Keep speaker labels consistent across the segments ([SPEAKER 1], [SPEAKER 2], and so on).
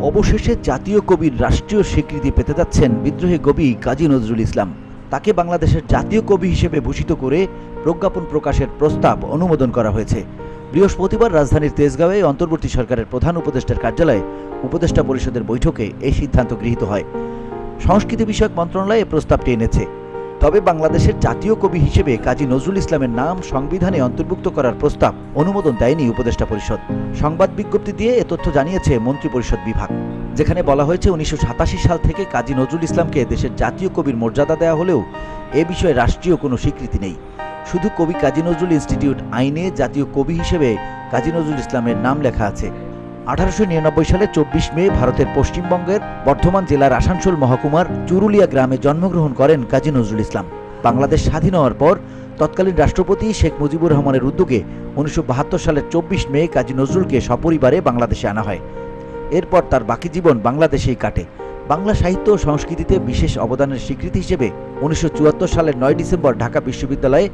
[SPEAKER 1] অবশেষে জাতীয় কবির রাষ্ট্রীয় স্বীকৃতি পেতে যাচ্ছেন বিদ্রোহী কবি কাজী নজরুল ইসলাম। তাকে বাংলাদেশের জাতীয় কবি হিসেবে ভূষিত করে প্রজ্ঞাপন প্রকাশের প্রস্তাব অনুমোদন করা হয়েছে। বৃহস্পতিবার রাজধানীর তেজগাঁওয়ে অন্তর্বর্তী সরকারের প্রধান উপদেষ্টার কার্যালয়ে উপদেষ্টা পরিষদের বৈঠকে এই সিদ্ধান্ত গৃহীত হয়। সংস্কৃতি বিষয়ক মন্ত্রণালয় এই প্রস্তাবটি এনেছে। তবে বাংলাদেশের জাতীয় কবি হিসেবে কাজী নজরুল ইসলামের নাম সংবিধানে অন্তর্ভুক্ত করার প্রস্তাব অনুমোদন দেয়নি উপদেষ্টা পরিষদ। সংবাদ বিজ্ঞপ্তি দিয়ে এ তথ্য জানিয়েছে মন্ত্রিপরিষদ বিভাগ, যেখানে বলা হয়েছে 1987 সাল থেকে কাজী নজরুল ইসলামকে দেশের জাতীয় কবির মর্যাদা দেওয়া হলেও এ বিষয়ে রাষ্ট্রীয় কোনো স্বীকৃতি নেই। শুধু কবি কাজী নজরুল ইনস্টিটিউট আইনে জাতীয় কবি হিসেবে কাজী নজরুল ইসলামের নাম লেখা আছে। 1899 সালে 24 মে ভারতের পশ্চিমবঙ্গের বর্ধমান জেলার আসানসোল মহকুমার চুরুলিয়া গ্রামে জন্মগ্রহণ করেন কাজী নজরুল ইসলাম। বাংলাদেশ স্বাধীন হওয়ার পর তৎকালীন রাষ্ট্রপতি শেখ মুজিবুর রহমানের উদ্যোগে 1972 সালের 24 মে কাজী নজরুলকে সপরিবারে বাংলাদেশে আনা হয়। এরপর তার বাকি জীবন বাংলাদেশেই কাটে। বাংলা সাহিত্য ও সংস্কৃতিতে বিশেষ অবদানের স্বীকৃতি হিসেবে 1974 সালের 9 ডিসেম্বর ঢাকা বিশ্ববিদ্যালয়ে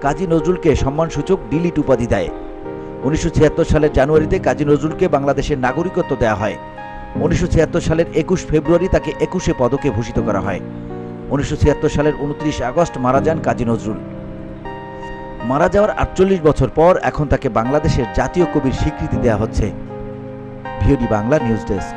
[SPEAKER 1] কাজী নজরুলকে সম্মানসূচক ডিলিট উপাধি দেয়। 1976 সালের জানুয়ারিতে কাজী নজরুলকে বাংলাদেশের নাগরিকত্ব দেওয়া হয়। 1976 সালের 21 ফেব্রুয়ারি তাকে 21 পদকে ভূষিত করা হয়। 1976 সালের 29 আগস্ট মারা যান কাজী নজরুল। মারা যাওয়ার 48 বছর পর এখন তাকে বাংলাদেশের জাতীয় কবির স্বীকৃতি দেওয়া হচ্ছে। VOD Bangla news desk.